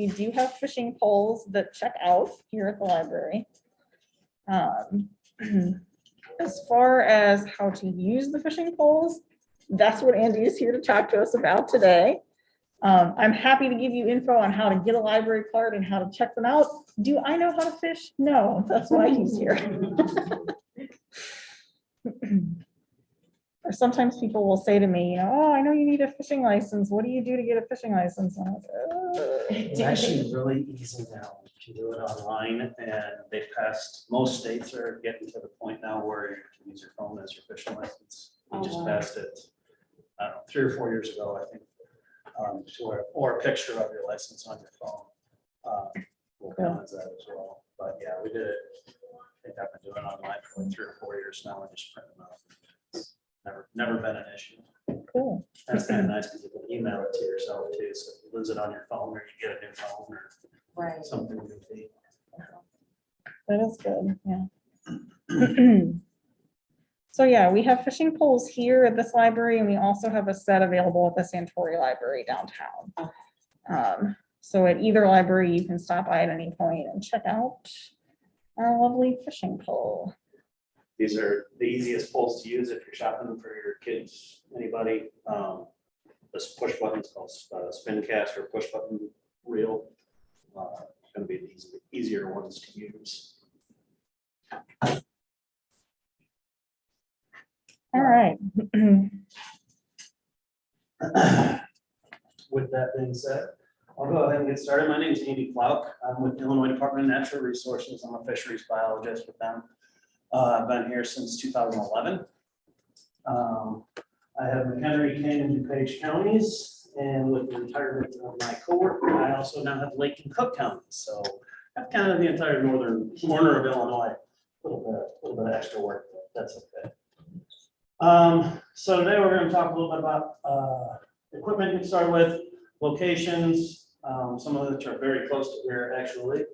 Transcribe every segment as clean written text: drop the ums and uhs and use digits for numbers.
we do have fishing poles that check out here at the library. As far as how to use the fishing poles, that's what Andy is here to talk to us about today. I'm happy to give you info on how to get a library card and how to check them out. Do I know how to fish? No, that's why he's here. Or sometimes people will say to me, you know, oh, I know you need a fishing license. What do you do to get a fishing license? And I'm like, It's actually really easy now. You can do it online, and they've passed, most states are getting to the point now where you can use your phone as your fishing license. We just passed it, I don't know, 3 or 4 years ago, I think. Or a picture of your license on your phone will count as that as well. But yeah, we did it. I think I've been doing it online for like 3 or 4 years now. I just print them out. It's never been an issue. cool. That's kind of nice because you can email it to yourself too. So if you lose it on your phone or you get a new phone or something goofy. That is good, yeah. So yeah, we have fishing poles here at this library, and we also have a set available at the Santori Library downtown. So at either library, you can stop by at any point and check out our lovely fishing pole. These are the easiest poles to use if you're shopping for your kids, anybody. This push button is called spin cast or push button reel. It's going to be the easier ones to use. All right. With that being said, I'll go ahead and get started. My name is Andy Flauk. I'm with the Illinois Department of Natural Resources. I'm a fisheries biologist with them. I've been here since 2011. I have McHenry, Kane, and DuPage counties, and with the retirement of my coworker, I also now have Lake and Cook counties. So I've kind of the entire northern corner of Illinois. A little bit of extra work, but that's okay. So today we're going to talk a little bit about equipment to start with, locations, some of which are very close to here actually,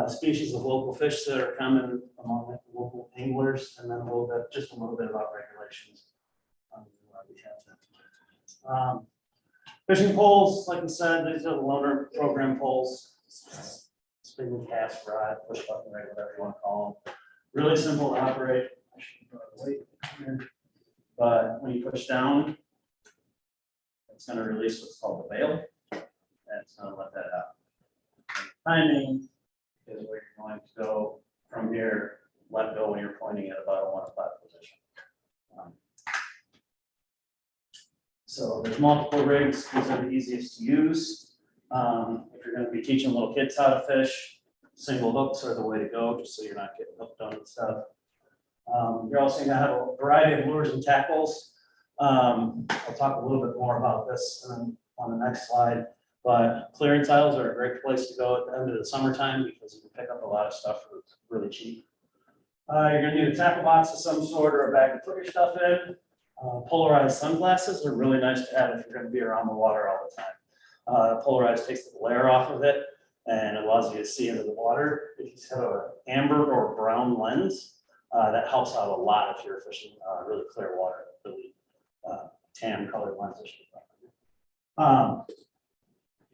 species of local fish that are common among local anglers, and then just a little bit about regulations. Fishing poles, like I said, these are the loaner program poles. Spin cast, rod, push button, right, whatever you want to call them. Really simple to operate. I should put it away here. But when you push down, it's going to release what's called the bail, and it's going to let that out. Timing is where you're going to go from here, let go when you're pointing at about a 1 o'clock position. So there's multiple rigs. These are the easiest to use. If you're going to be teaching little kids how to fish, single hooks are the way to go, just so you're not getting hooked on stuff. You're also going to have a variety of lures and tackles. I'll talk a little bit more about this on the next slide, but clearance aisles are a great place to go at the end of the summertime because you can pick up a lot of stuff for really cheap. You're going to need a tackle box of some sort or a bag to put your stuff in. Polarized sunglasses are really nice to have if you're going to be around the water all the time. Polarized takes the glare off of it and allows you to see into the water. If you have an amber or brown lens, that helps out a lot if you're fishing really clear water, really tan colored lenses.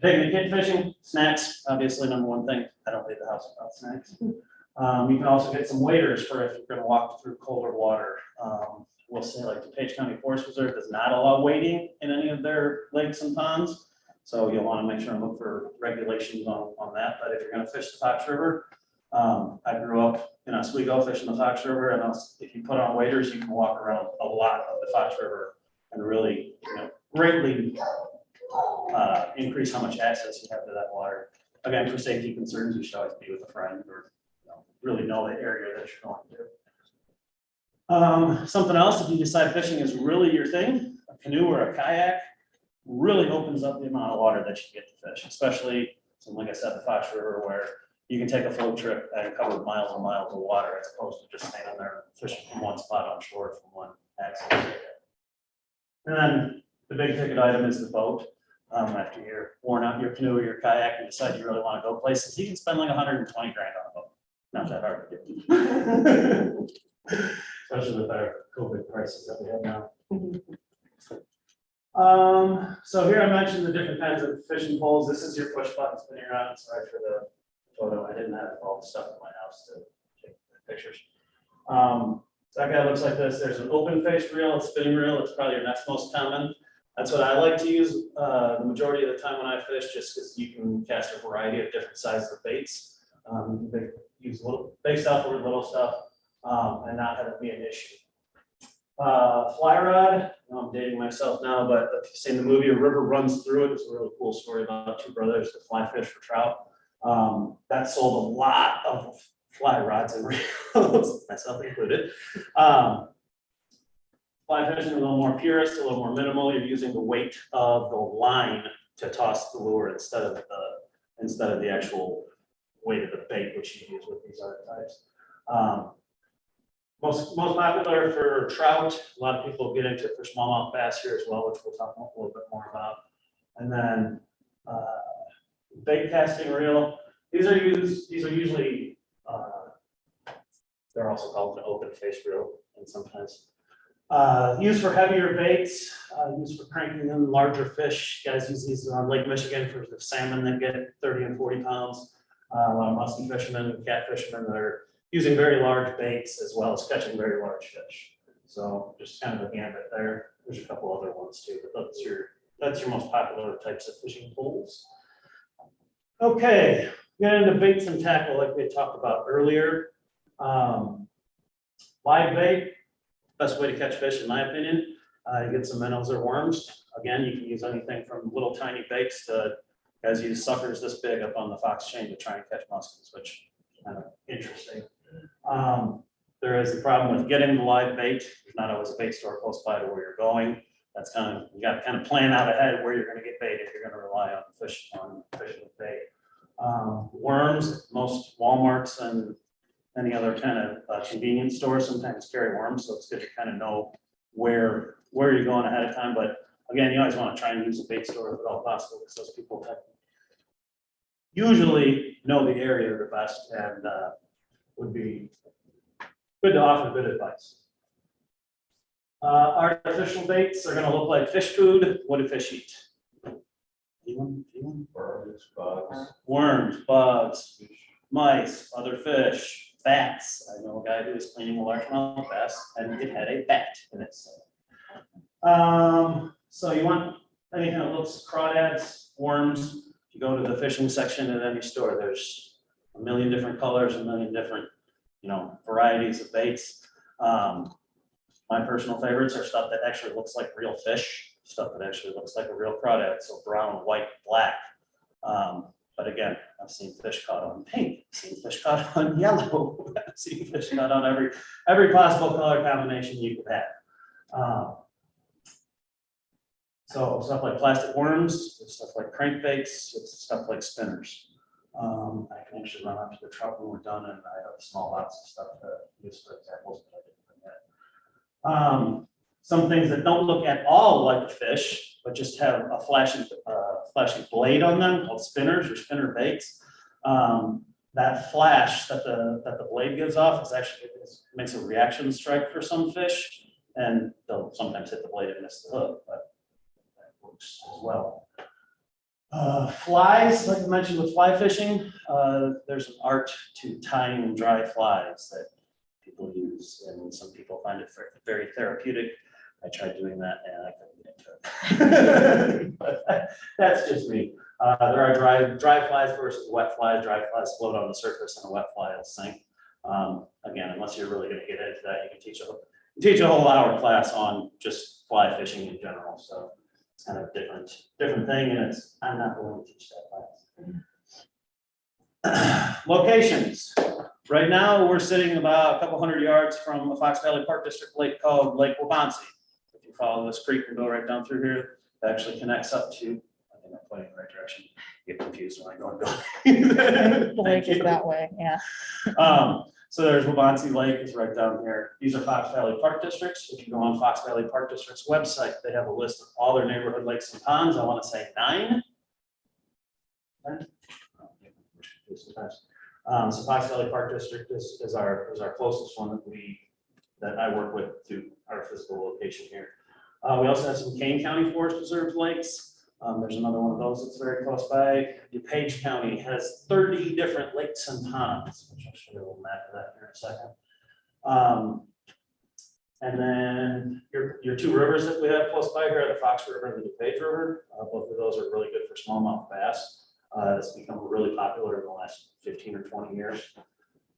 Taking the kid fishing, snacks, obviously number one thing. I don't leave the house without snacks. You can also get some waders for if you're going to walk through colder water. We'll say like the DuPage County Forest Reserve does not allow wading in any of their lakes and ponds. So you'll want to make sure and look for regulations on that. But if you're going to fish the Fox River, I grew up in Oswego fishing the Fox River, and if you put on waders, you can walk around a lot of the Fox River and really, greatly increase how much access you have to that water. Again, for safety concerns, you should always be with a friend or really know the area that you're going to. Something else, if you decide fishing is really your thing, a canoe or a kayak really opens up the amount of water that you get to fish, especially, like I said, the Fox River, where you can take a float trip and cover miles and miles of water as opposed to just standing there fishing from one spot on shore from one access. And then the big ticket item is the boat. After you're worn out your canoe or your kayak and decide you really want to go places, you can spend like 120 grand on a boat. Not that hard to get. Especially with our COVID prices that we have now. So here I mentioned the different kinds of fishing poles. This is your push button spinning rod. Sorry for the photo. I didn't have all the stuff in my house to take the pictures. That guy looks like this. There's an open face reel, a spinning reel. It's probably your next most common. That's what I like to use the majority of the time when I fish, just because you can cast a variety of different sizes of baits. They use little big stuff or little stuff and not have it be an issue. Fly rod, I'm dating myself now, but if you've seen the movie A River Runs Through It, it's a really cool story about two brothers that fly fish for trout. That sold a lot of fly rods and reels, myself included. Fly fishing is a little more purist, a little more minimal. You're using the weight of the line to toss the lure instead of the actual weight of the bait, which you use with these other types. Most popular for trout. A lot of people get into it for smallmouth bass here as well, which we'll talk a little bit more about. And then bait casting reel. These are usually they're also called an open face reel, and sometimes used for heavier baits, used for cranking in larger fish. Guys use these on Lake Michigan for the salmon that get 30 and 40 pounds. A lot of musky fishermen and cat fishermen that are using very large baits as well as catching very large fish. So just kind of a gambit there. There's a couple other ones too, but that's your most popular types of fishing poles. Okay, get into baits and tackle like we talked about earlier. Live bait, best way to catch fish in my opinion. You get some minnows or worms. Again, you can use anything from little tiny baits to guys use suckers this big up on the fox chain to try and catch muskies, which is kind of interesting. There is the problem with getting the live bait. There's not always a bait store close by to where you're going. That's you got to kind of plan out ahead where you're going to get bait if you're going to rely on fishing with bait. Worms, most Walmarts and any other kind of convenience stores sometimes carry worms, so it's good to kind of know where you're going ahead of time. But again, you always want to try and use a bait store if at all possible, because those people usually know the area the best and would be good to offer good advice. Artificial baits are going to look like fish food. What do fish eat? Anyone? Birds, bugs. Worms, bugs, mice, other fish, bats. I know a guy who was cleaning a largemouth bass and it had a bat in it. So you want anything that looks crawdads, worms. If you go to the fishing section at any store, there's a million different colors, a million different, varieties of baits. My personal favorites are stuff that actually looks like real fish, stuff that actually looks like a real crawdad, so brown, white, black. But again, I've seen fish caught on pink, I've seen fish caught on yellow, I've seen fish caught on every possible color combination you could have. So stuff like plastic worms, stuff like crankbaits, stuff like spinners. I can actually run up to the truck when we're done, and I have a small box of stuff to use for examples, but I didn't bring that. Some things that don't look at all like a fish, but just have a flashing blade on them, called spinners or spinner baits. That flash that the blade gives off makes a reaction strike for some fish, and they'll sometimes hit the blade and miss the hook, but that works as well. Flies, like I mentioned with fly fishing, there's an art to tying dry flies that people use, and some people find it very therapeutic. I tried doing that and I couldn't get into it. But that's just me. There are dry flies versus wet flies. Dry flies float on the surface and a wet fly will sink. Again, unless you're really going to get into that, you can teach a whole hour class on just fly fishing in general. So it's kind of a different thing, and I'm not going to teach that class. Locations. Right now, we're sitting about a couple hundred yards from a Fox Valley Park District lake called Lake Wabansie. If you follow this creek and go right down through here, it actually connects up to, I think I'm pointing in the right direction. You get confused when I go and go. The lake is that way, yeah. So there's Wabansie Lake is right down here. These are Fox Valley Park Districts. If you go on Fox Valley Park District's website, they have a list of all their neighborhood lakes and ponds. I want to say 9. So Fox Valley Park District is our closest one that I work with to our physical location here. We also have some Kane County Forest Preserve lakes. There's another one of those that's very close by. DuPage County has 30 different lakes and ponds, which I'll show you a little map of that here in a second. And then your two rivers that we have close by here are the Fox River and the DuPage River. Both of those are really good for smallmouth bass. It's become really popular in the last 15 or 20 years.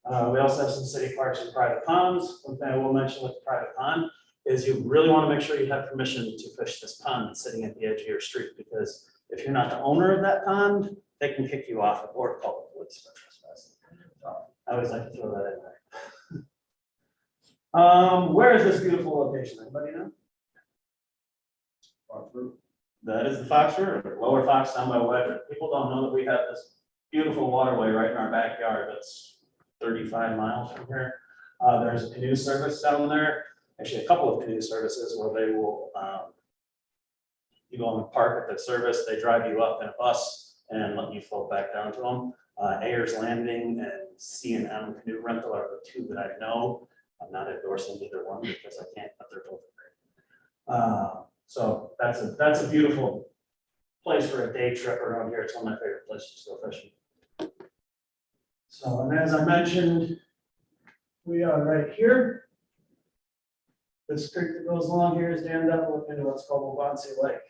We also have some city parks and private ponds. One thing I will mention with the private pond is you really want to make sure you have permission to fish this pond that's sitting at the edge of your street, because if you're not the owner of that pond, they can kick you off or call the police for trespassing. So I always like to throw that in there. Where is this beautiful location? Anybody know? That is the Fox River, Lower Fox down by Wedge. People don't know that we have this beautiful waterway right in our backyard. That's 35 miles from here. There's a canoe service down there. Actually, a couple of canoe services where they will, you go and park at the service, they drive you up in a bus and let you float back down to them. Ayers Landing and C&M Canoe Rental are the two that I know. I'm not endorsing either one because I can't, but they're both great. So that's a beautiful place for a day trip around here. It's one of my favorite places to go fishing. So, and as I mentioned, we are right here. This creek that goes along here is dammed up into what's called Invasive Lake.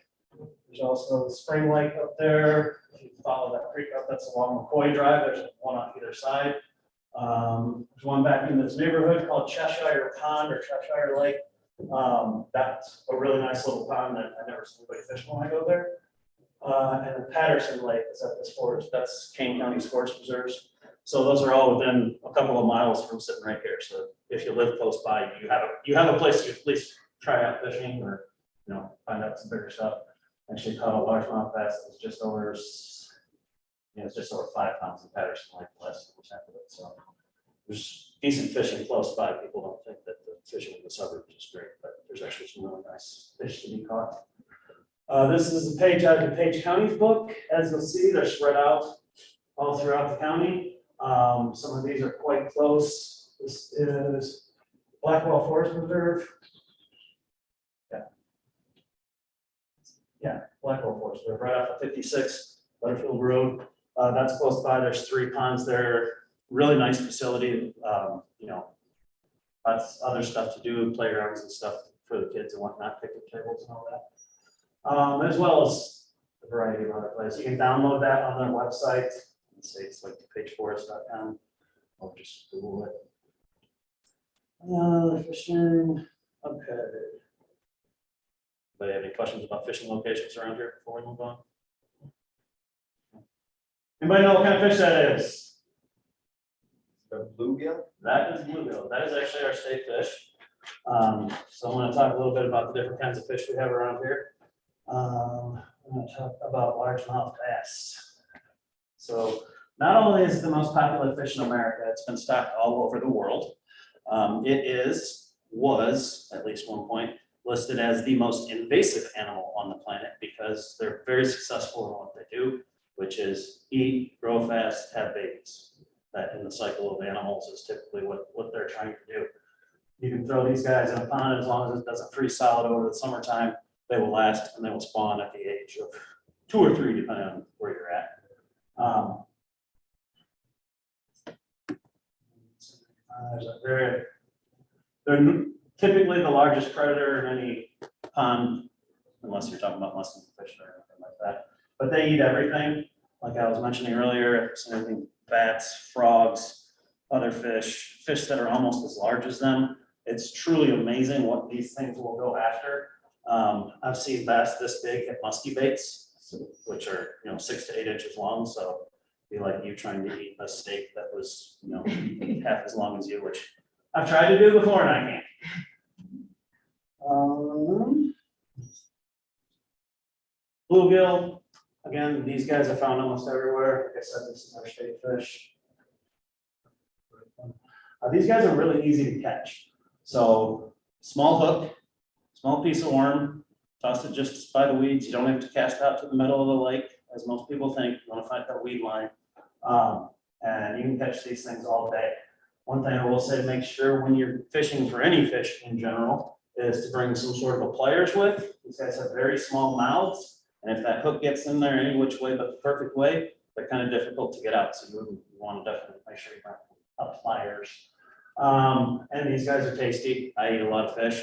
There's also Spring Lake up there. If you follow that creek up, that's along McCoy Drive. There's one on either side. There's one back in this neighborhood called Cheshire Pond or Cheshire Lake. That's a really nice little pond that I never see anybody fish when I go there. And the Patterson Lake is at this forest. That's Kane County's Forest Preserves. So those are all within a couple of miles from sitting right here. So if you live close by, you have a place to at least try out fishing or find out some bigger stuff. Actually caught a largemouth bass that was just over, it's just over 5 pounds in Patterson Lake, less than percent of it. So there's decent fishing close by. People don't think that the fishing in the suburbs is great, but there's actually some really nice fish to be caught. This is a page out of DuPage County's book. As you'll see, they're spread out all throughout the county. Some of these are quite close. This is Blackwell Forest Reserve. Yeah, Blackwell Forest Reserve, right off of 56 Butterfield Road. That's close by. There's 3 ponds there. Really nice facility. Lots other stuff to do, playgrounds and stuff for the kids and whatnot, picnic tables and all that. As well as a variety of other places. You can download that on their website. Let's say it's like DuPageForest.com. I'll just Google it. Fishing. Okay. Anybody have any questions about fishing locations around here before we move on? Anybody know what kind of fish that is? The bluegill? That is bluegill. That is actually our state fish. So I want to talk a little bit about the different kinds of fish we have around here. I'm going to talk about largemouth bass. So not only is it the most popular fish in America, it's been stocked all over the world. It was, at least one point, listed as the most invasive animal on the planet because they're very successful in what they do, which is eat, grow fast, have babies. That in the cycle of animals is typically what they're trying to do. You can throw these guys in a pond as long as it doesn't freeze solid over the summertime, they will last and they will spawn at the age of 2 or 3, depending on where you're at. They're typically the largest predator in any pond, unless you're talking about musky fish or anything like that. But they eat everything, like I was mentioning earlier, anything bats, frogs, other fish that are almost as large as them. It's truly amazing what these things will go after. I've seen bass this big at musky baits, which are 6 to 8 inches long. So it'd be like you trying to eat a steak that was half as long as you, which I've tried to do before and I can't. Bluegill, again, these guys are found almost everywhere. Like I said, this is our state fish. These guys are really easy to catch. So small hook, small piece of worm, toss it just by the weeds. You don't have to cast out to the middle of the lake, as most people think. You want to find that weed line. And you can catch these things all day. One thing I will say, make sure when you're fishing for any fish in general, is to bring some sort of a pliers with. These guys have very small mouths, and if that hook gets in there any which way but the perfect way, they're kind of difficult to get out. So you want to definitely make sure you bring up pliers. And these guys are tasty. I eat a lot of fish.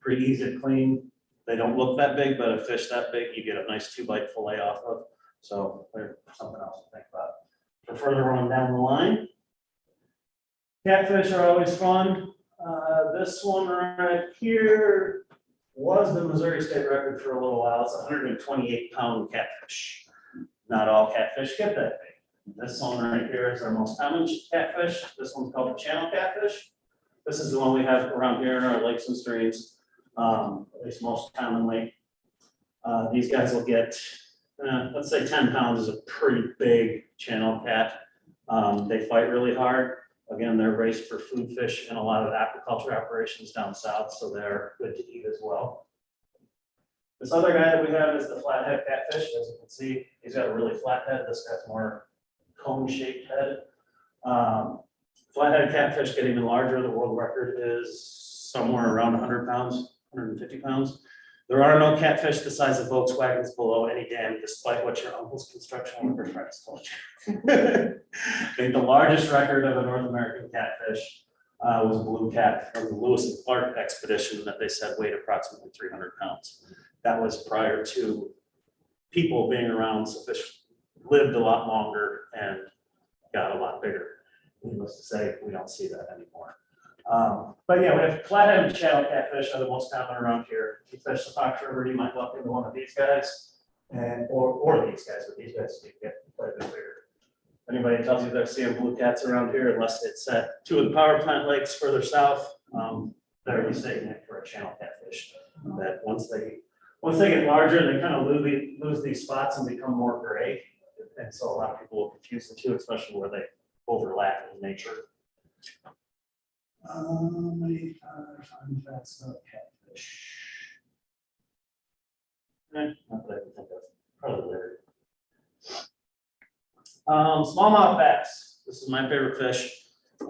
Pretty easy to clean. They don't look that big, but a fish that big, you get a nice 2-bite fillet off of. So there's something else to think about. For further on down the line, catfish are always fun. This one right here was the Missouri state record for a little while. It's a 128-pound catfish. Not all catfish get that big. This one right here is our most common catfish. This one's called the channel catfish. This is the one we have around here in our lakes and streams, at least most commonly. These guys will get, let's say 10 pounds is a pretty big channel cat. They fight really hard. Again, they're raised for food fish in a lot of aquaculture operations down south, so they're good to eat as well. This other guy that we have is the Flathead Catfish. As you can see, he's got a really flat head. This guy's more cone-shaped head. Flathead catfish get even larger. The world record is somewhere around 100 pounds, 150 pounds. There are no catfish the size of Volkswagens below any dam, despite what your uncle's construction worker friends told you. I think the largest record of a North American catfish was a blue cat from the Lewis and Clark expedition that they said weighed approximately 300 pounds. That was prior to people being around, so fish lived a lot longer and got a lot bigger. Needless to say, we don't see that anymore. But yeah, we have flathead and channel catfish are the most common around here. If you fish the Fox River, you might walk into one of these guys, and or these guys, but these guys get quite a bit bigger. If anybody tells you they're seeing blue cats around here, unless it's at 2 of the power plant lakes further south, they're mistaking it for a channel catfish. That once they get larger, they kind of lose these spots and become more gray. And so a lot of people will confuse the two, especially where they overlap in nature. Find facts about catfish. Not that I can think of, probably later. Smallmouth bass. This is my favorite fish,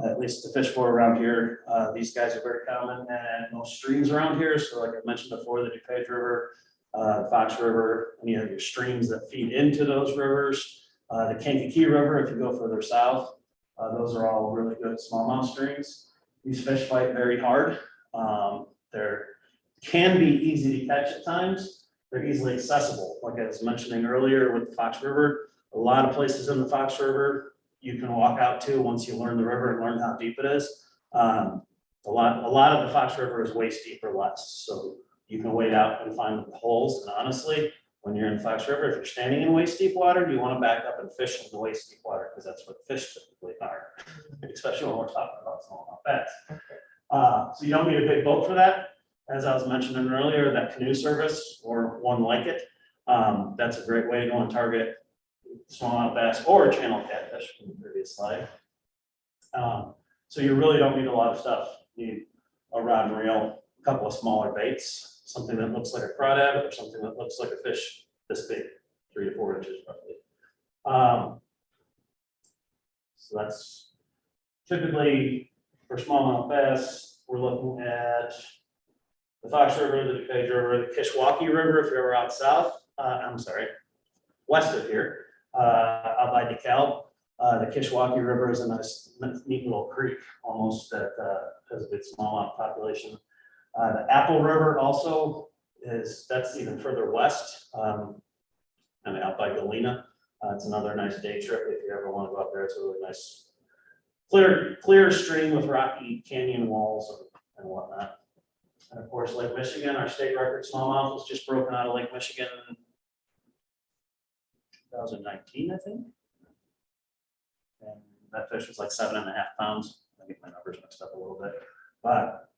at least to fish for around here. These guys are very common and most streams around here. So like I mentioned before, the DuPage River, Fox River, any of your streams that feed into those rivers. The Kankakee River, if you go further south, those are all really good smallmouth streams. These fish fight very hard. They're can be easy to catch at times. They're easily accessible. Like I was mentioning earlier with the Fox River, a lot of places in the Fox River you can walk out to once you learn the river and learn how deep it is. A lot of the Fox River is waist deep or less. So you can wade out and find the holes. And honestly, when you're in Fox River, if you're standing in waist deep water, you want to back up and fish in the waist deep water because that's what fish typically are, especially when we're talking about smallmouth bass. So you don't need a big boat for that. As I was mentioning earlier, that canoe service or one like it, that's a great way to go and target smallmouth bass or channel catfish from the previous slide. So you really don't need a lot of stuff. You need a rod and reel, a couple of smaller baits, something that looks like a crawdad or something that looks like a fish this big, 3 to 4 inches roughly. So that's typically for smallmouth bass, we're looking at the Fox River, the DuPage River, the Kishwaukee River, if you're ever out south, west of here, out by DeKalb. The Kishwaukee River is a nice, neat little creek, almost that has a big smallmouth population. The Apple River also that's even further west, and out by Galena. It's another nice day trip if you ever want to go up there. It's a really nice, clear stream with rocky canyon walls and whatnot. And of course, Lake Michigan, our state record smallmouth was just broken out of Lake Michigan in 2019, I think. And that fish was like 7.5 pounds. I get my numbers mixed up a little bit, but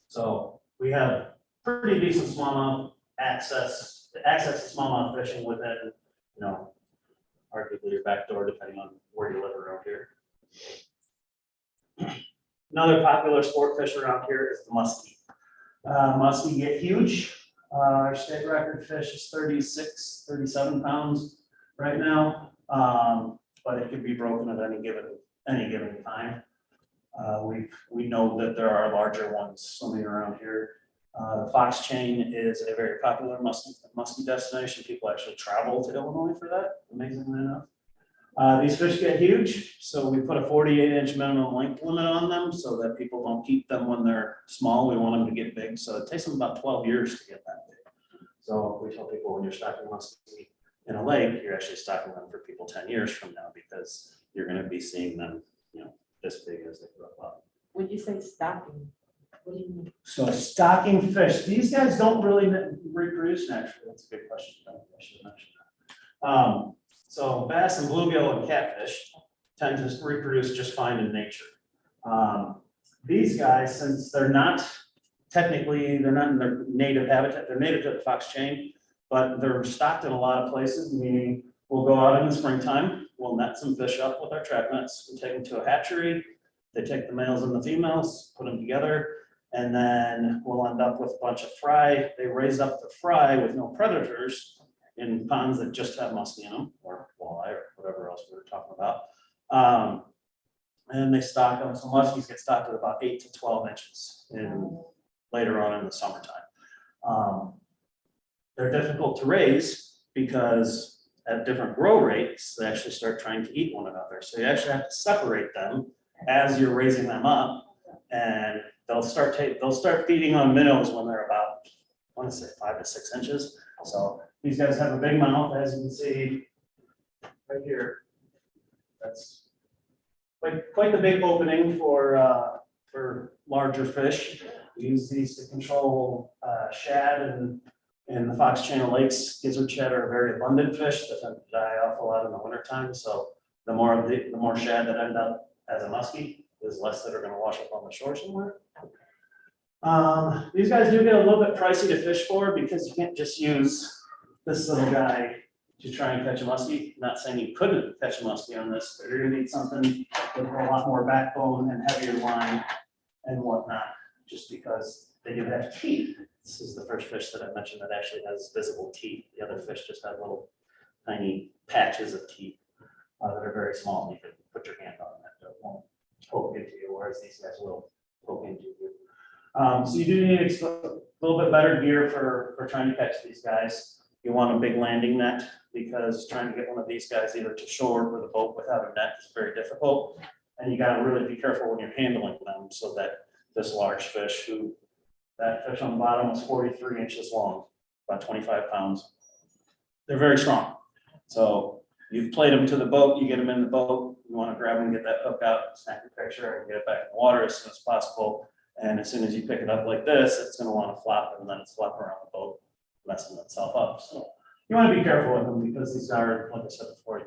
so we have pretty decent smallmouth access to smallmouth fishing within, arguably your back door, depending on where you live around here. Another popular sport fish around here is the muskie. Muskie get huge. Our state record fish is 36, 37 pounds right now, but it can be broken at any given time. We know that there are larger ones swimming around here. The Fox Chain is a very popular musky destination. People actually travel to Illinois for that, amazingly enough. These fish get huge, so we put a 48-inch minimum length limit on them so that people don't keep them when they're small. We want them to get big, so it takes them about 12 years to get that big. So we tell people when you're stocking muskie in a lake, you're actually stocking them for people 10 years from now because you're going to be seeing them, this big as they grow up. When you say stocking, what do you mean? So stocking fish, these guys don't really reproduce naturally. That's a good question. I should have mentioned that. So bass and bluegill and catfish tend to reproduce just fine in nature. These guys, since they're not in their native habitat, they're native to the Fox Chain, but they're stocked in a lot of places, meaning we'll go out in the springtime, we'll net some fish up with our trap nets, we take them to a hatchery, they take the males and the females, put them together, and then we'll end up with a bunch of fry. They raise up the fry with no predators in ponds that just have musky in them, or walleye, or whatever else we were talking about. And they stock them, so muskies get stocked at about 8 to 12 inches later on in the summertime. They're difficult to raise because at different grow rates, they actually start trying to eat one another. So you actually have to separate them as you're raising them up, and they'll start feeding on minnows when they're about, I want to say 5 to 6 inches. So these guys have a big mouth, as you can see right here. That's quite the big opening for larger fish. We use these to control shad and in the Fox Chain of Lakes. Gizzard shad are very abundant fish that tend to die off a lot in the wintertime. So the more shad that end up as a muskie, there's less that are going to wash up on the shore somewhere. These guys do get a little bit pricey to fish for because you can't just use this little guy to try and catch a muskie. Not saying you couldn't catch a muskie on this, but you're going to need something with a lot more backbone and heavier line and whatnot, just because they do have teeth. This is the first fish that I mentioned that actually has visible teeth. The other fish just have little tiny patches of teeth that are very small, and you can put your hand on that. It won't poke into you, whereas these guys will poke into you. So you do need a little bit better gear for trying to catch these guys. You want a big landing net because trying to get one of these guys either to shore or the boat without a net is very difficult. And you got to really be careful when you're handling them so that this large fish, that fish on the bottom was 43 inches long, about 25 pounds. They're very strong. So you've played them to the boat, you get them in the boat, you want to grab them, get that hook out, snap your picture, and get it back in the water as soon as possible. And as soon as you pick it up like this, it's going to want to flop and then it's flop around the boat, messing itself up. So you want to be careful with them because these are, like I said before, you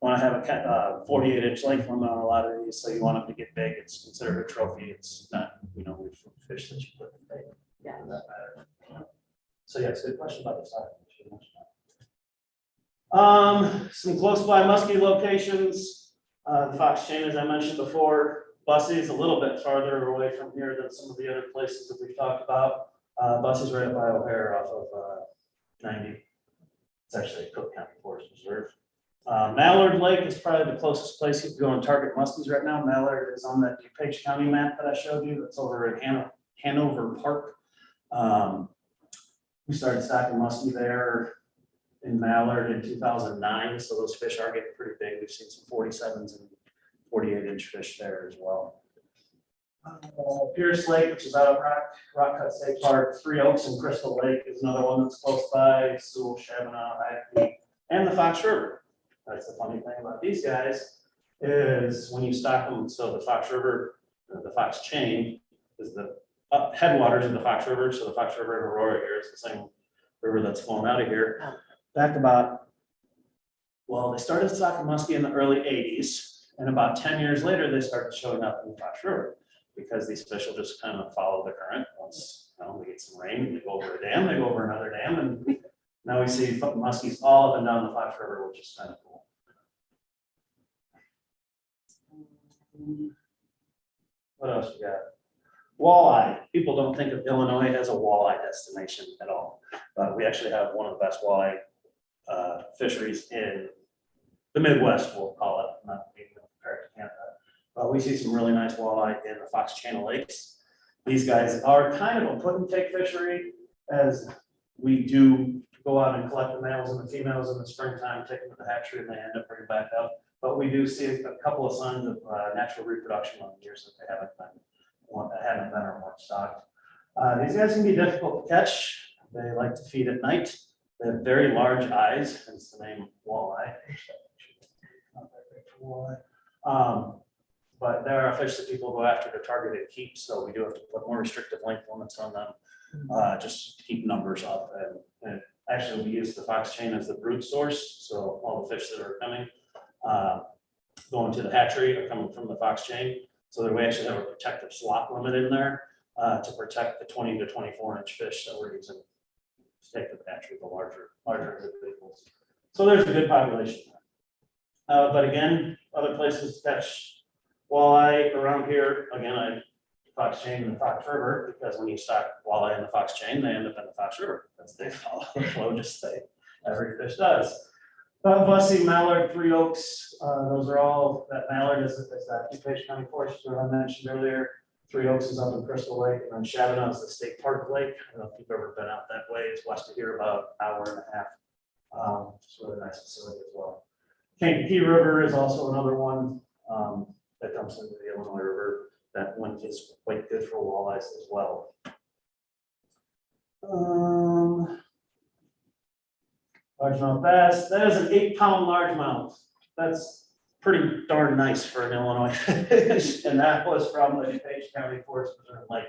want to have a 48-inch length limit on a lot of these. So you want them to get big. It's considered a trophy. It's not, fish that you put in bait. Yeah. That matter. So yeah, it's a good question about the size. Some close by musky locations. The Fox Chain, as I mentioned before, Bussey's a little bit farther away from here than some of the other places that we've talked about. Bussey's right up by O'Hare off of 90. It's actually a Cook County Forest Reserve. Mallard Lake is probably the closest place you can go and target muskies right now. Mallard is on that DuPage County map that I showed you. That's over in Hanover Park. We started stocking muskie there in Mallard in 2009. So those fish are getting pretty big. We've seen some 47s and 48-inch fish there as well. Pierce Lake, which is out of Rock Cut State Park. Three Oaks and Crystal Lake is another one that's close by. Sewell, Chaminade, Ivy, and the Fox River. That's the funny thing about these guys is when you stock them. So the Fox River, the Fox Chain is the headwaters of the Fox River. So the Fox River in Aurora here is the same river that's flowing out of here. Back about, well, they started stocking muskie in the early 80s. And about 10 years later, they started showing up in the Fox River because these fish will just kind of follow the current. Once they get some rain, they go over a dam, they go over another dam, and now we see muskies all up and down the Fox River, which is kind of cool. What else we got? Walleye. People don't think of Illinois as a walleye destination at all, but we actually have one of the best walleye fisheries in the Midwest, we'll call it, not being compared to Canada. We see some really nice walleye in the Fox Channel Lakes. These guys are kind of a put and take fishery, as we do go out and collect the males and the females in the springtime, take them to the hatchery, and they end up bringing back up. But we do see a couple of signs of natural reproduction on the years that they haven't been or weren't stocked. These guys can be difficult to catch. They like to feed at night. They have very large eyes, hence the name walleye. Not that big for walleye. But there are fish that people go after to target and keep, so we do have to put more restrictive length limits on them, just to keep numbers up. And actually, we use the Fox chain as the brood source, so all the fish that are coming, going to the hatchery are coming from the Fox chain. So that we actually have a protective slot limit in there to protect the 20 to 24-inch fish that we're using to take to the hatchery, the larger individuals. So there's a good population there. But again, other places catch walleye around here, again, Fox chain and the Fox River, because when you stock walleye in the Fox chain, they end up in the Fox River, because they follow the flow just like every fish does. Bussy, mallard, three oaks, those are all, that mallard is that DuPage County Forest that I mentioned earlier. Three Oaks is up in Crystal Lake, and then Shabana is the State Park Lake. I don't know if you've ever been out that way. It's west of here about an hour and a half. It's a really nice facility as well. Kankakee River is also another one that dumps into the Illinois River. That one is quite good for walleyes as well. Largemouth bass. That is an 8-pound largemouth. That's pretty darn nice for an Illinois fish, and that was from the DuPage County Forest Preserve Lake.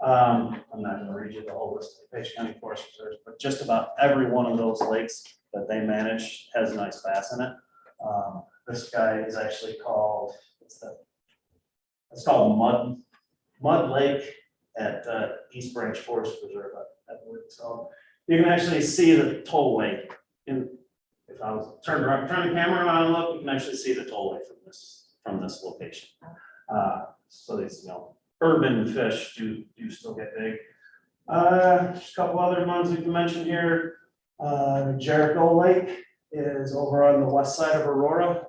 I'm not going to read you the whole list of DuPage County Forest Preserves, but just about every one of those lakes that they manage has nice bass in it. This guy is actually called, it's called Mud Lake at East Branch Forest Preserve. So you can actually see the tollway. If I was turn the camera around and look, you can actually see the tollway from this location. So these, urban fish do still get big. Just a couple other ones we can mention here. Jericho Lake is over on the west side of Aurora,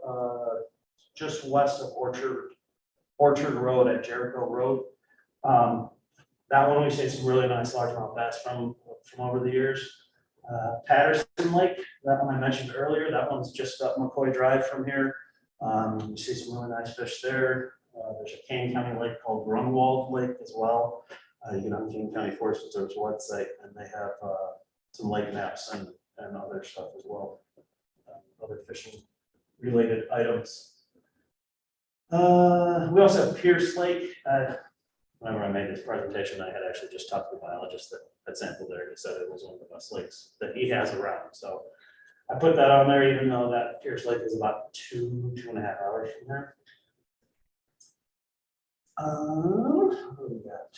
just west of Orchard Road at Jericho Road. That one we see some really nice largemouth bass from over the years. Patterson Lake, that one I mentioned earlier, that one's just up McCoy Drive from here. You see some really nice fish there. There's a Kane County lake called Grunwald Lake as well. You can on Kane County Forest Preserve's website, and they have some lake maps and other stuff as well, other fishing related items. We also have Pierce Lake. Whenever I made this presentation, I had actually just talked to the biologist that sampled there. He said it was one of the best lakes that he has around. So I put that on there, even though that Pierce Lake is about 2.5 hours from here. What do we got?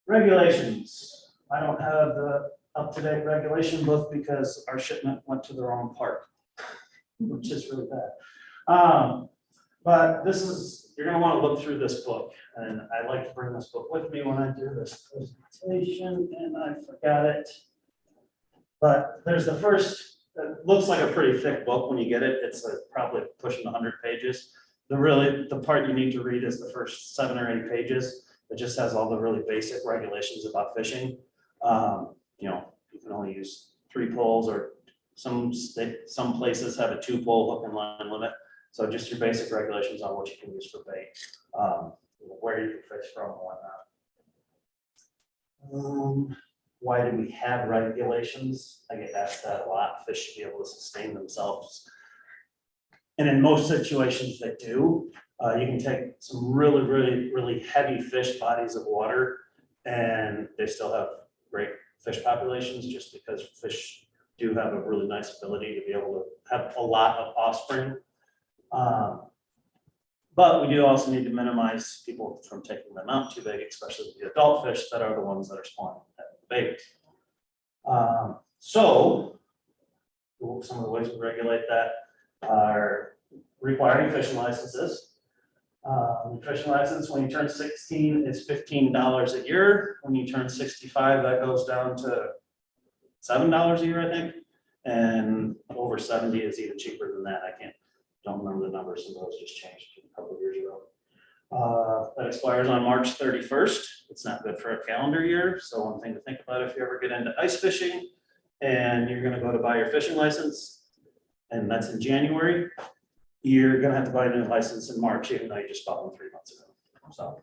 Regulations. I don't have the up-to-date regulation book because our shipment went to the wrong part, which is really bad. But this is, you're going to want to look through this book, and I like to bring this book with me when I do this presentation, and I forgot it. But there's the first, it looks like a pretty thick book when you get it. It's probably pushing 100 pages. The part you need to read is the first 7 or 8 pages. It just has all the really basic regulations about fishing. You can only use 3 poles, or some places have a 2-pole hook and line limit. So just your basic regulations on what you can use for bait, where you can fish from and whatnot. Why do we have regulations? I get asked that a lot. Fish should be able to sustain themselves. And in most situations they do. You can take some really, really, really heavy fish bodies of water, and they still have great fish populations, just because fish do have a really nice ability to be able to have a lot of offspring. But we do also need to minimize people from taking them out too big, especially the adult fish that are the ones that are spawning at the babies. So some of the ways we regulate that are requiring fishing licenses. Fishing license, when you turn 16, is $15 a year. When you turn 65, that goes down to $7 a year, I think. And over 70 is even cheaper than that. I can't Don't remember the numbers, some of those just changed a couple of years ago. That expires on March 31st. It's not good for a calendar year, so one thing to think about if you ever get into ice fishing and you're gonna go to buy your fishing license, and that's in January, you're gonna have to buy a new license in March, even though you just bought one 3 months ago. So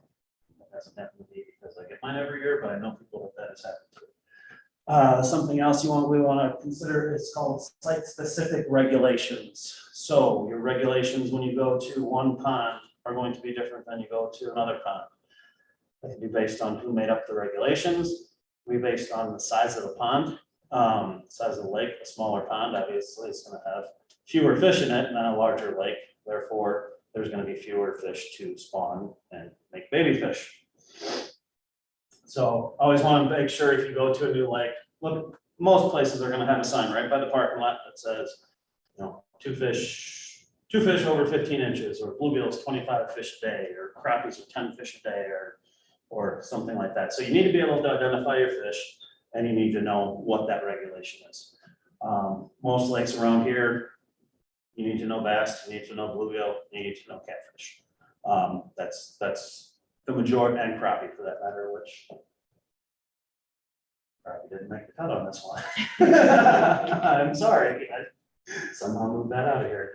that hasn't happened to me because I get mine every year, but I know people that has happened to. Something else we want to consider is called site-specific regulations. So your regulations when you go to one pond are going to be different than you go to another pond. They can be based on who made up the regulations. We based on the size of the pond, size of the lake. A smaller pond obviously is going to have fewer fish in it than a larger lake. Therefore, there's going to be fewer fish to spawn and make baby fish. So always want to make sure if you go to a new lake, look, most places are going to have a sign right by the parking lot that says, you know, two fish over 15 inches, or bluegills 25 fish a day, or crappies are 10 fish a day, or something like that. So you need to be able to identify your fish, and you need to know what that regulation is. Most lakes around here, you need to know bass, you need to know bluegill, you need to know catfish. That's the majority, and crappie for that matter, which crappie didn't make the cut on this one. I'm sorry, I somehow moved that out of here.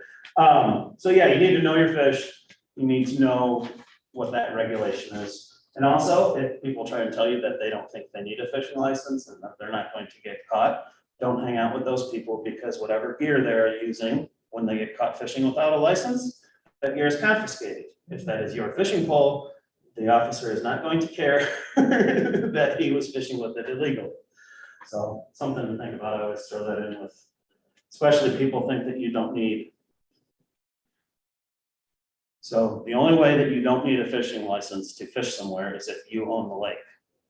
So yeah, you need to know your fish. You need to know what that regulation is. And also, if people try to tell you that they don't think they need a fishing license and that they're not going to get caught, don't hang out with those people, because whatever gear they're using when they get caught fishing without a license, that gear is confiscated. If that is your fishing pole, the officer is not going to care that he was fishing with it illegally. So something to think about. I always throw that in with, especially people think that you don't need. So the only way that you don't need a fishing license to fish somewhere is if you own the lake.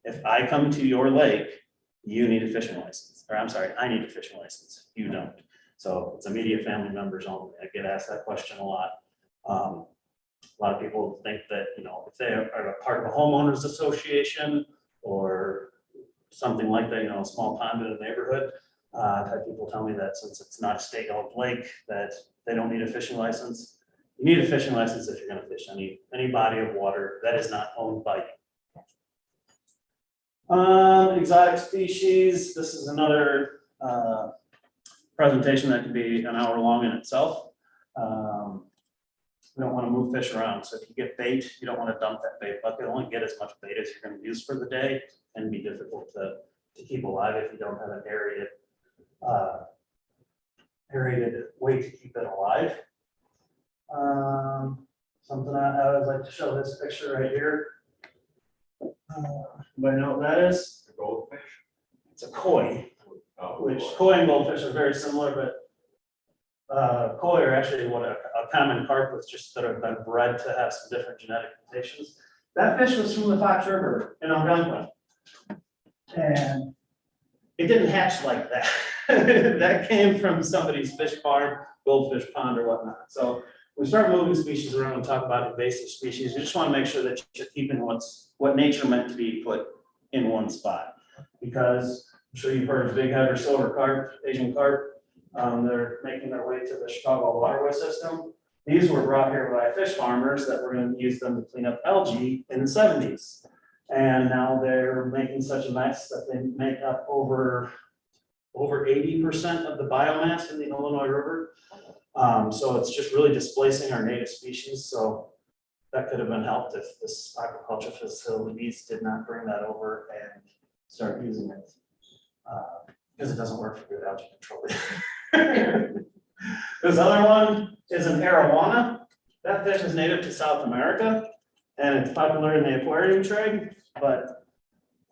If I come to your lake, you need a fishing license, or I'm sorry, I need a fishing license, you don't. So it's immediate family members only. I get asked that question a lot. A lot of people think that, you know, if they are a part of a homeowners association or something like that, you know, a small pond in a neighborhood, I've had people tell me that since it's not a state-owned lake, that they don't need a fishing license. You need a fishing license if you're going to fish any body of water that is not owned by you. Exotic species. This is another presentation that could be an hour long in itself. We don't want to move fish around. So if you get bait, you don't want to dump that bait bucket. Only get as much bait as you're going to use for the day, and be difficult to keep alive if you don't have an aerated way to keep it alive. Something I would like to show this picture right here. Anybody know what that is? The goldfish? It's a koi, Oh, which boy. koi and goldfish are very similar, but koi are actually what a common carp with, just that have been bred to have some different genetic mutations. That fish was from the Fox River in Algonquin, and it didn't hatch like that. That came from somebody's fish farm, goldfish pond or whatnot. So we start moving species around and talk about invasive species. You just want to make sure that you're keeping what nature meant to be put in one spot, because I'm sure you've heard of big head or silver carp, Asian carp. They're making their way to the Chicago waterway system. These were brought here by fish farmers that were going to use them to clean up algae in the 70s. And now they're making such a mess that they make up over 80% of the biomass in the Illinois River. So it's just really displacing our native species. So that could have been helped if this aquaculture facilities did not bring that over and start using it. Because it doesn't work for good algae control. This other one is an arowana. That fish is native to South America, and it's popular in the aquarium trade. But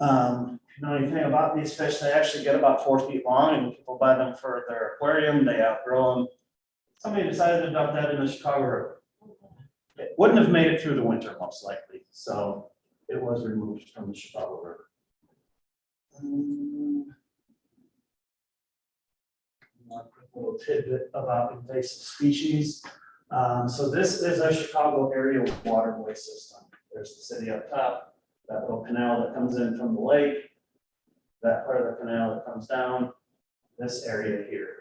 if you know anything about these fish, they actually get about 4 feet long, and people buy them for their aquarium. They outgrow them. Somebody decided to dump that in the Chicago River. It wouldn't have made it through the winter, most likely. So it was removed from the Chicago River. One quick little tidbit about invasive species. So this is a Chicago area waterway system. There's the city up top, that little canal that comes in from the lake, that part of the canal that comes down, this area here.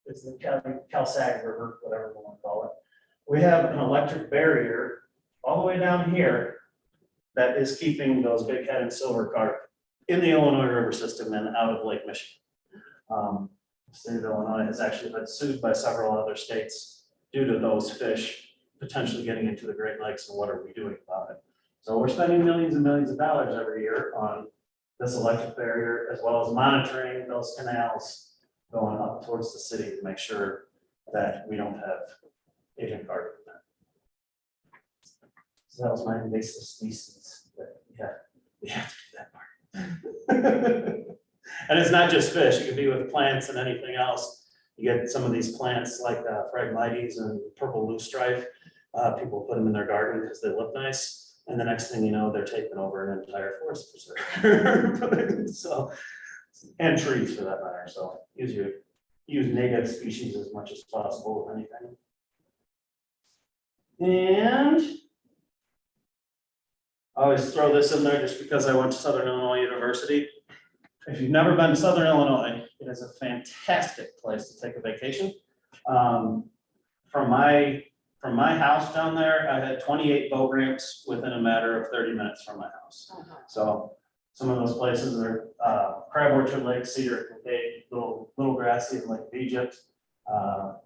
it's the Cal-Sag River, whatever we want to call it. We have an electric barrier all the way down here that is keeping those big head and silver carp in the Illinois River system and out of Lake Michigan. The state of Illinois has actually been sued by several other states due to those fish potentially getting into the Great Lakes, and what are we doing about it? So we're spending millions and millions of dollars every year on this electric barrier, as well as monitoring those canals going up towards the city to make sure that we don't have Asian carp in there. So that was my invasive species, but we have to do that part. And it's not just fish, it could be with plants and anything else. You get some of these plants like Phragmites and purple loosestrife. People put them in their garden because they look nice. And the next thing you know, they're taking over an entire forest preserve. So, and trees for that matter. So use native species as much as possible with anything. And I always throw this in there just because I went to Southern Illinois University. If you've never been to Southern Illinois, it is a fantastic place to take a vacation. From my house down there, I had 28 boat ramps within a matter of 30 minutes from my house. So some of those places are Crab Orchard Lake, Cedar Kincaid, little grassy Lake of Egypt.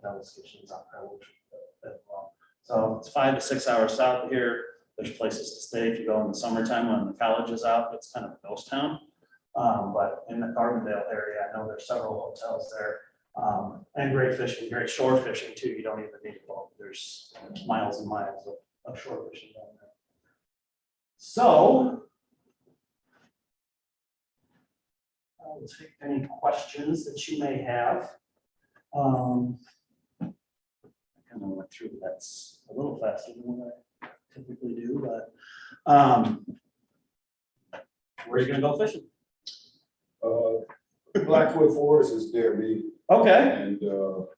Devil's Kitchen's on Crab Orchard as well. So it's 5 to 6 hours south of here. There's places to stay if you go in the summertime when the college is out. It's kind of a ghost town. But in the Carbondale area, I know there's several hotels there. And great fishing, great shore fishing too. You don't even need a boat. There's miles and miles of shore fishing down there. So I will take any questions that you may have. I kind of went through that's a little faster than what I typically do, but where are you gonna go fishing? Blackwood Forest is near me, Okay. and to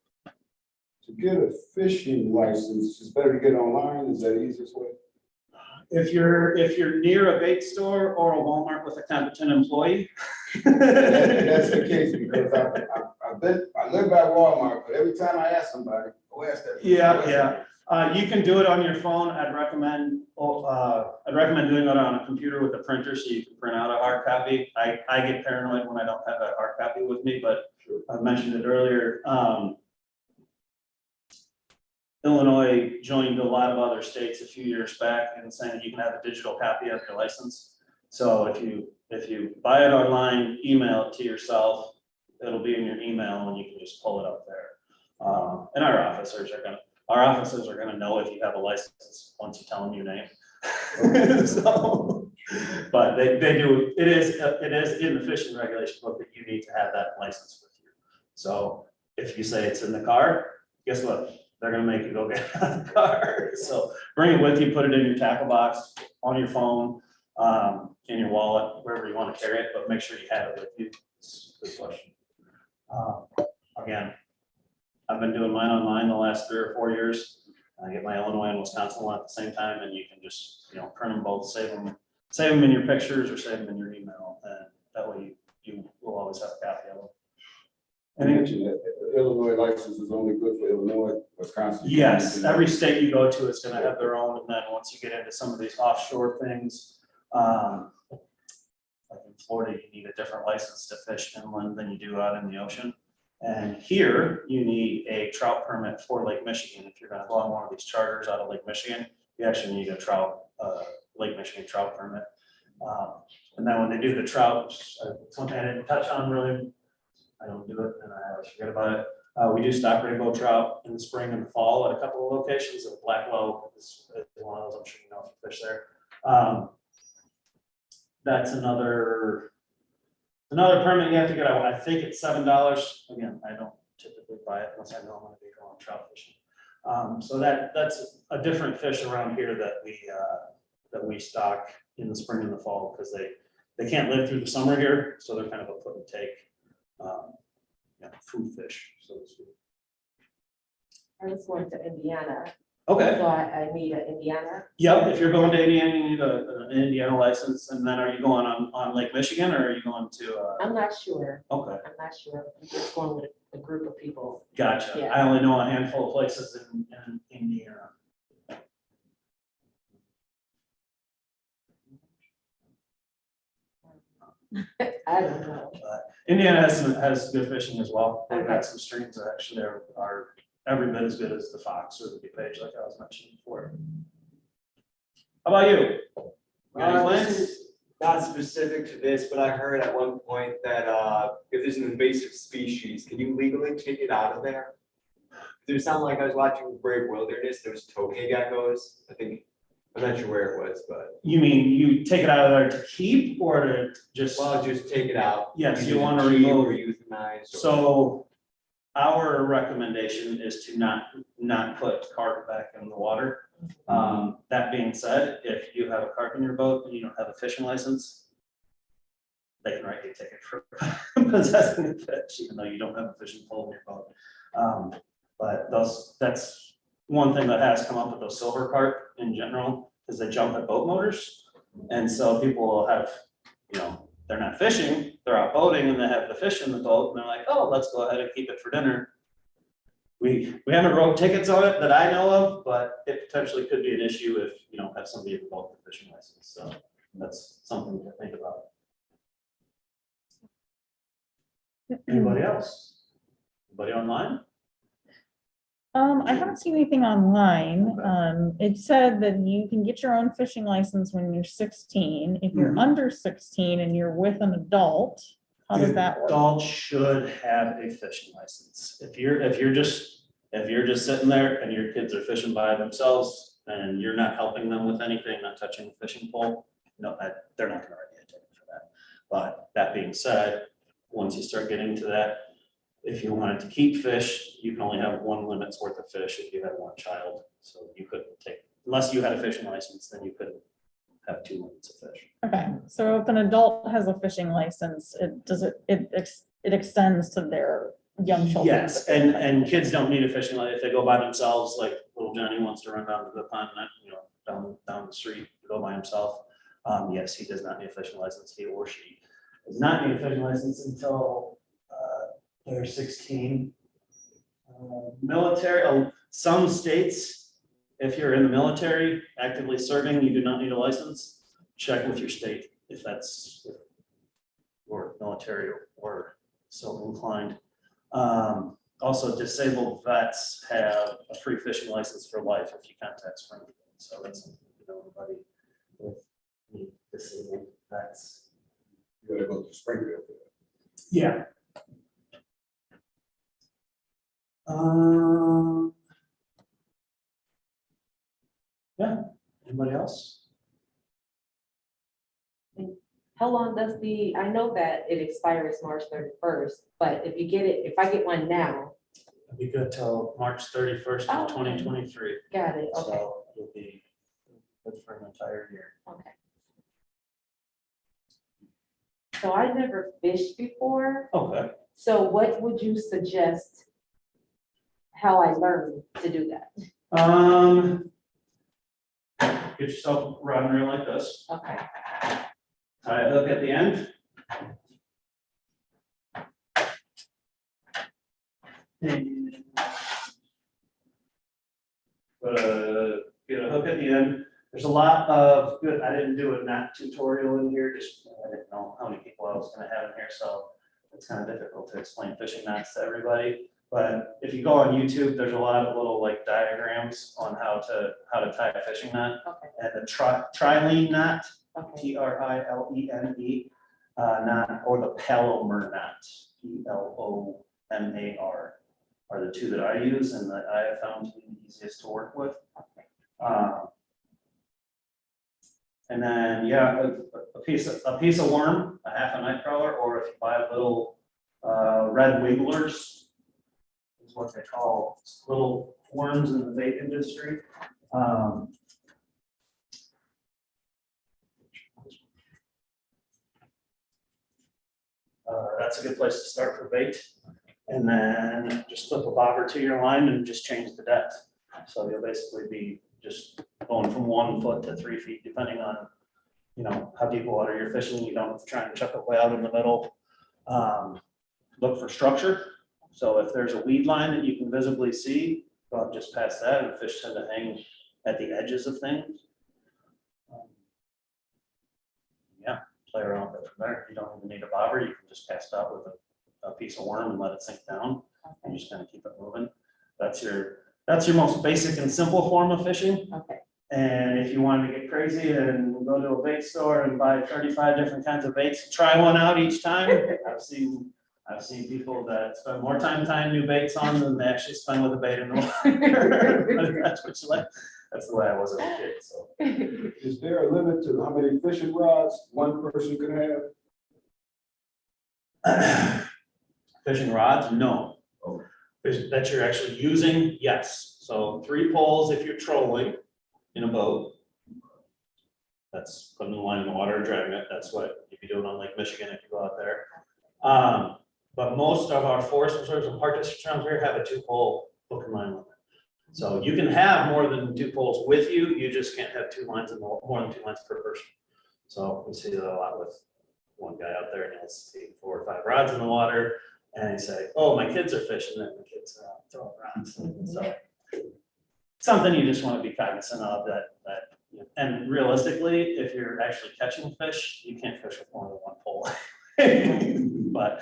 get a fishing license, it's better to get online. Is that the easiest way? If you're near a bait store or a Walmart with a competent employee. That's the case, because I live by Walmart, but every time I ask somebody, oh, ask that. Yeah. You can do it on your phone. I'd recommend doing it on a computer with a printer so you can print out a hard copy. I get paranoid when I don't have a hard copy with me, but I mentioned it earlier. Illinois joined a lot of other states a few years back and saying that you can have a digital copy of your license. So if you buy it online, email it to yourself, it'll be in your email and you can just pull it up there. And our officers are gonna know if you have a license once you tell them your name. So, but they do, it is in the fishing regulation book that you need to have that license with you. So if you say it's in the car, guess what? They're gonna make you go get it out of the car. So bring it with you, put it in your tackle box, on your phone, in your wallet, wherever you want to carry it, but make sure you have it with you. It's a good question. Again, I've been doing mine online the last 3 or 4 years. I get my Illinois and Wisconsin one at the same time, and you can just, print them both, save them in your pictures or save them in your email, and that way you will always have a copy of them. I mentioned that the Illinois license is only good for Illinois, Wisconsin. Yes, every state you go to is going to have their own, and then once you get into some of these offshore things, like in Florida, you need a different license to fish inland than you do out in the ocean. And here, you need a trout permit for Lake Michigan. If you're going to go on one of these charters out of Lake Michigan, you actually need a Lake Michigan trout permit. And then when they do the trout, something I didn't touch on really, I don't do it and I always forget about it. We do stock rainbow trout in the spring and the fall at a couple of locations. Blackwell is one of those. I'm sure you know if you fish there. That's another permit you have to get. I think it's $7. Again, I don't typically buy it unless I know I'm going to be going trout fishing. So that's a different fish around here that we stock in the spring and the fall because they can't live through the summer here, so they're kind of a put and take food fish, so to speak. I was going to Indiana, Okay. so I need an Indiana. Yep. If you're going to Indiana, you need an Indiana license, and then are you going on Lake Michigan or are you going to? I'm not sure. Okay. I'm not sure. I'm just going with a group of people. Gotcha. Yeah. I only know a handful of places in Indiana. I don't know. Indiana has good fishing as well. They've Okay. got some streams that actually are every bit as good as the Fox or the DuPage, like I was mentioning before. How about you? Got any This plans? is not specific to this, but I heard at one point that if there's an invasive species, can you legally take it out of there? It sounded like I was watching Brave Wilderness, there was tokay geckos, I think, I'm not sure where it was, but, You mean you take it out of there to keep or to just? well, just take it out. Yes, you Use it wanna cheap remove- or euthanize. or- So our recommendation is to not put carp back in the water. That being said, if you have a carp in your boat and you don't have a fishing license, they can write you a ticket for possessing a fish, even though you don't have a fishing pole in your boat. But that's one thing that has come up with those silver carp in general, is they jump at boat motors. And so people will have, they're not fishing, they're out boating and they have the fish in the boat and they're like, oh, let's go ahead and keep it for dinner. We haven't wrote tickets on it that I know of, but it potentially could be an issue if you don't have somebody in the boat with a fishing license. So that's something to think about. Anybody else? Anybody online? I haven't seen anything online. Okay. It said that you can get your own fishing license when you're 16. If you're Mhm. under 16 and you're with an adult, how does that work? Adults should have a fishing license. If you're just sitting there and your kids are fishing by themselves and you're not helping them with anything, not touching the fishing pole, no, they're not gonna write you a ticket for that. But that being said, once you start getting to that, if you wanted to keep fish, you can only have one limit's worth of fish if you have one child. So you couldn't take, unless you had a fishing license, then you couldn't have two limits of fish. Okay, so if an adult has a fishing license, it extends to their young children. Yes, and kids don't need a fishing license. If they go by themselves, like little Johnny wants to run down to the pond, down the street, go by himself. Yes, he does not need a fishing license, he or she does not need a fishing license until they're 16. Military, some states, if you're in the military, actively serving, you do not need a license. Check with your state if that's, or military or so inclined. Also, disabled vets have a free fishing license for life if you contact Springfield. So that's, everybody with disabled vets. You gotta go to Springfield. Yeah. Yeah, anybody else? How long does I know that it expires March 31st, but if I get one now, It'll be good till March 31st Oh, of 2023. got it, okay, So it'll be good for an entire year. okay. So I never fished before, Okay. so what would you suggest how I learn to do that? Get yourself a rod and reel like this. Okay, Tie a hook at the end. And get a hook at the end. There's a lot of good, I didn't do a knot tutorial in here, just I didn't know how many people I was gonna have in here, so it's kind of difficult to explain fishing knots to everybody. But if you go on YouTube, there's a lot of little like diagrams on how to tie a fishing knot. okay, And the trilene knot, okay, TRILENE knot, or the Palomar knot, PLOMAR, are the two that I use and that I have found to be the easiest to work with. And then, yeah, a piece of worm, a half a night crawler, or if you buy little red wigglers, is what they call little worms in the bait industry. That's a good place to start for bait. And then just slip a bobber to your line and just change the depth. So you'll basically be just going from 1 foot to 3 feet, depending on, how deep water you're fishing. You don't have to try and chuck it way out in the middle. Look for structure. So if there's a weed line that you can visibly see, go out just past that, and fish tend to hang at the edges of things. Yeah, play around with it from there. You don't even need a bobber. You can just cast out with a piece of worm and let it sink down. And just kind of keep it moving. That's your most basic and simple form of fishing. Okay. And if you wanted to get crazy and go to a bait store and buy 35 different kinds of baits, try one out each time. I've seen people that spend more time tying new baits on than they actually spend with a bait in the water. But that's what you like. That's the way I was as a kid. So Is there a limit to how many fishing rods one person can have? fishing rods, no. Oh. Fish that you're actually using, yes. So 3 poles if you're trolling in a boat. That's putting the line in the water and dragging it. That's what you'd be doing on Lake Michigan if you go out there. But most of our forest reserves and park districts around here have a 2-pole hook and line limit. So you can have more than 2 poles with you. You just can't have 2 lines and more than 2 lines per person. So we see that a lot with one guy out there, and he'll see 4 or 5 rods in the water, and he say, "Oh, my kids are fishing," and the kids are out throwing rods. So something you just want to be cognizant of that. And realistically, if you're actually catching fish, you can't fish with more than 1 pole. But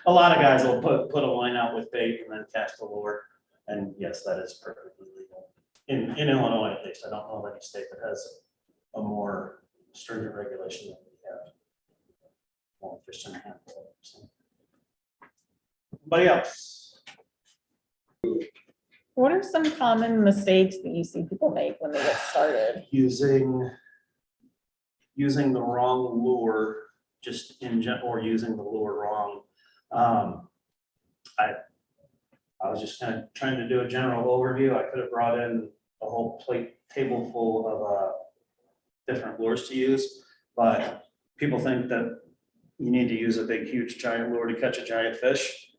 a lot of guys will put a line out with bait and then cast a lure. And yes, that is perfectly legal. In Illinois, at least, I don't know of any state that has a more stringent regulation than we have. Well, fish in a handful. So. Anybody else? What are some common mistakes that you see people make when they get started? Using the wrong lure, just in general, or using the lure wrong. I was just kind of trying to do a general overview. I could have brought in a whole table full of different lures to use, but people think that you need to use a big, huge, giant lure to catch a giant fish.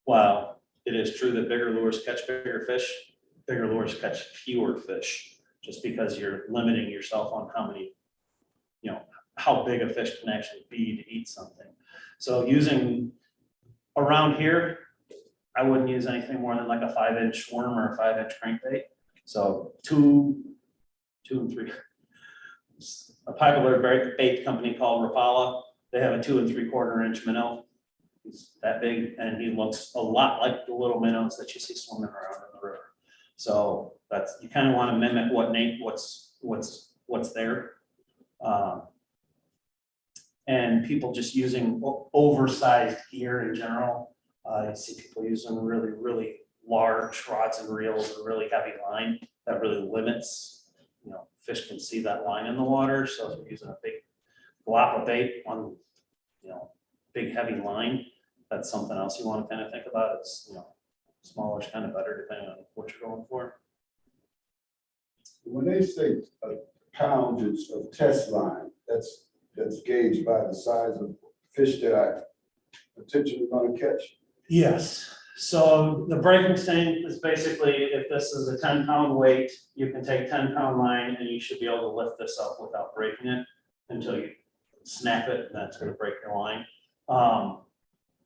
While it is true that bigger lures catch bigger fish, bigger lures catch fewer fish, just because you're limiting yourself on how many, how big a fish can actually be to eat something. So using around here, I wouldn't use anything more than like a 5-inch worm or a 5-inch crankbait. So 2 and 3. A popular bait company called Rapala, they have a 2 3/4-inch minnow. He's that big, and he looks a lot like the little minnows that you see swimming around in the river. So that's, you kind of want to mimic what's there. And people just using oversized gear in general. You see people using really, really large rods and reels and really heavy line that really limits, fish can see that line in the water. So if you're using a big glop of bait on, big heavy line, that's something else you want to kind of think about. It's, smaller is kind of better depending on what you're going for. When they say poundage of test line, that's gauged by the size of fish that I potentially going to catch. Yes. So the breaking stain is basically, if this is a 10-pound weight, you can take 10-pound line and you should be able to lift this up without breaking it until you snap it, and that's going to break your line.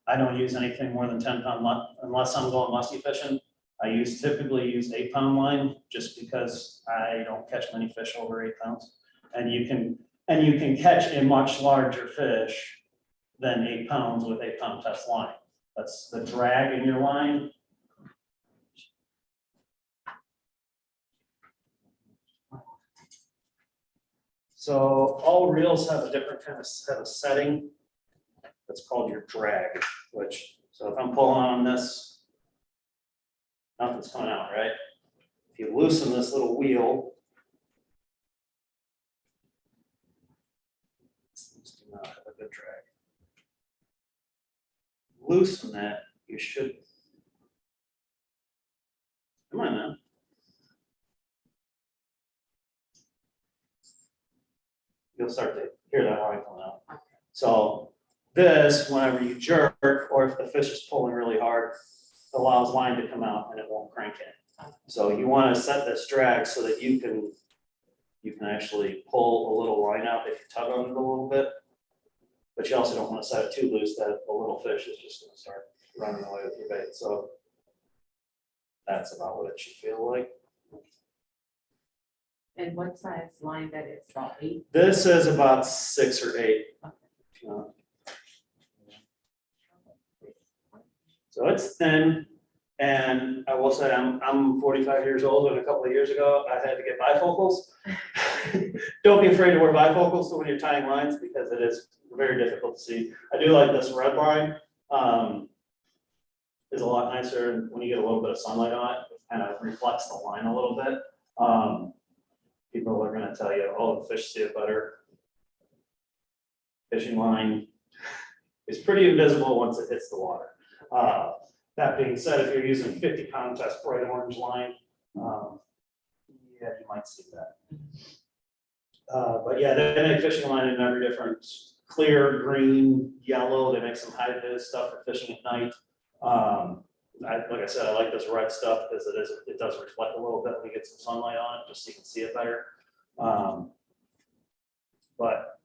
I don't use anything more than 10-pound unless I'm going musky fishing. I typically use 8-pound line just because I don't catch many fish over 8 pounds. And you can catch a much larger fish than 8 pounds with 8-pound test line. That's the drag in your line. So all reels have a different kind of setting. That's called your drag, so if I'm pulling on this, nothing's coming out, right? If you loosen this little wheel, let's do not have a good drag. Loosen that, you should. Come on now. You'll start to hear that line coming out. So this, whenever you jerk, or if the fish is pulling really hard, allows line to come out and it won't crank in. So you want to set this drag so that you can actually pull a little line out if you tug on it a little bit. But you also don't want to set it too loose that the little fish is just going to start running away with your bait. So that's about what it should feel like. And what size line that is, about 8? This is about 6 or 8. Uh, So it's thin, and I will say I'm 45 years old, and a couple of years ago, I had to get bifocals. Don't be afraid to wear bifocals when you're tying lines, because it is very difficult to see. I do like this red line. Is a lot nicer, and when you get a little bit of sunlight on it, it kind of reflects the line a little bit. People are gonna tell you, oh, the fish see it better. Fishing line is pretty invisible once it hits the water. That being said, if you're using 50-pound test bright orange line, yeah, you might see that. But yeah, they make fishing line in every different clear, green, yellow. They make some high-vis stuff for fishing at night. Like I said, I like this red stuff because it does reflect a little bit when you get some sunlight on it, just so you can see it better. But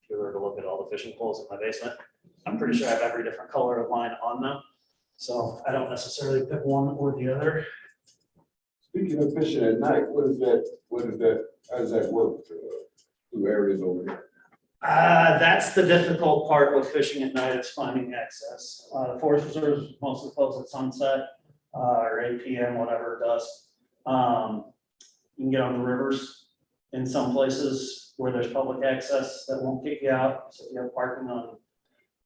if you were to look at all the fishing poles in my basement, I'm pretty sure I have every different color of line on them. So I don't necessarily pick one or the other. Speaking of fishing at night, how does that work through areas over there? That's the difficult part with fishing at night, is finding access. The forest reserves mostly close at sunset, or 8 p.m., whatever it does. You can get on the rivers in some places where there's public access that won't kick you out. So if you have parking on,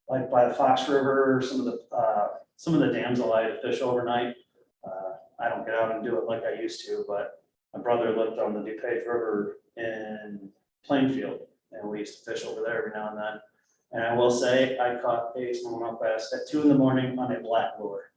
like by the Fox River, or some of the dams allow you to fish overnight. I don't get out and do it like I used to, but my brother lived on the DuPage River in Plainfield, and we used to fish over there every now and then. And I will say, I caught a smallmouth bass at 2 in the morning on a black lure.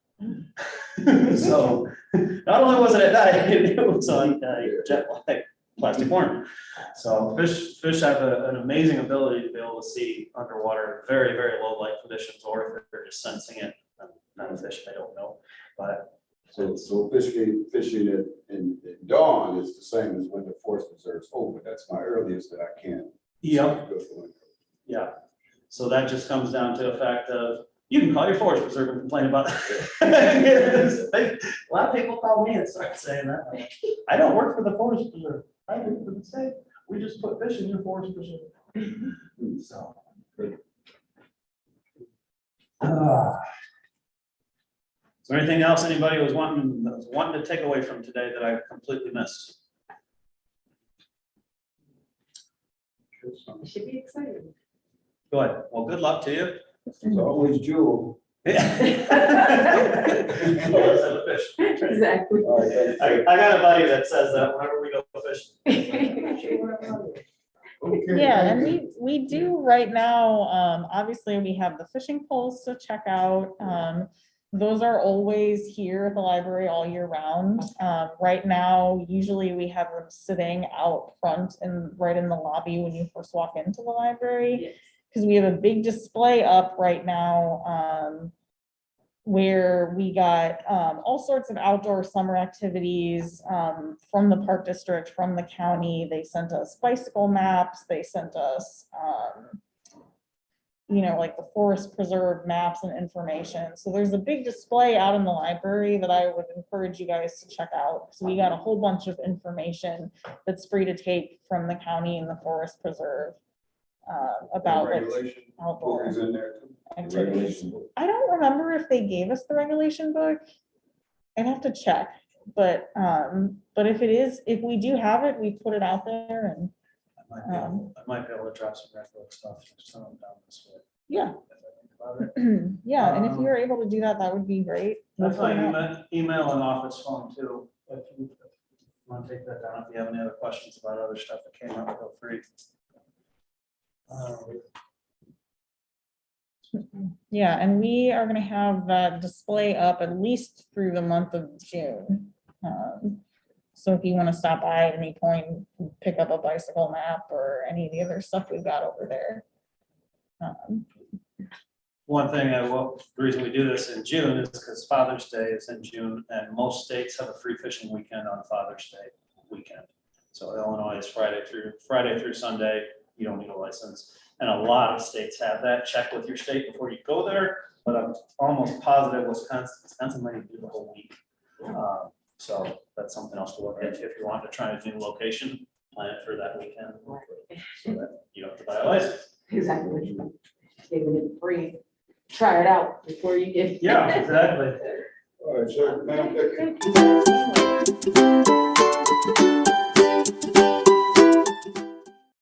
So not only was it at night, it was on a jet black plastic worm. So fish have an amazing ability to be able to see underwater, very, very low light conditions, or if they're just sensing it. Not a fish, I don't know, but. So fishing in dawn is the same as when the forest reserve's open. That's my earliest that I can. Yep. Yeah. So that just comes down to the fact of, you can call your forest preserve and complain about it. A lot of people call me and start saying that. I don't work for the forest preserve. I work for the state. We just put fish in your forest preserve. So. Is there anything else anybody was wanting to take away from today that I completely missed? It should be exciting. Go ahead. Well, good luck to you. It's always Jewel. Exactly. All right, thanks. I got a buddy that says that whenever we go fishing. Okay, Yeah, and thank you. we do right now, obviously we have the fishing poles to check out. Those are always here at the library all year round. Right now, usually we have them sitting out front and right in the lobby when you first walk into the library. Yes. Because we have a big display up right now, where we got all sorts of outdoor summer activities from the park district, from the county. They sent us bicycle maps. They sent us, like the forest preserve maps and information. So there's a big display out in the library that I would encourage you guys to check out. So we got a whole bunch of information that's free to take from the county and the forest preserve about what's Regulation outdoor book is in there too. The activities. regulation book. I don't remember if they gave us the regulation book. I'd have to check, but if we do have it, we put it out there and I might be able to drop some red book stuff, some of them down this way. yeah. If I think about it. Yeah, and if you're able to do that, that would be great. That's my email and office phone too. If you want to take that down, if you have any other questions about other stuff that came up, feel free. Yeah, and we are gonna have that display up at least through the month of June. So if you want to stop by at any point, pick up a bicycle map or any of the other stuff we've got over there. One thing the reason we do this in June is because Father's Day is in June, and most states have a free fishing weekend on Father's Day weekend. So Illinois is Friday through Sunday. You don't need a license, and a lot of states have that. Check with your state before you go there. but I'm almost positive Wisconsin might do the whole week. So that's something else to look at if you want to try a new location, plan it for that weekend. So that you don't have to buy a license. Exactly. Giving it free, try it out before you get. Yeah, exactly. All right, so, ma'am, Thank you.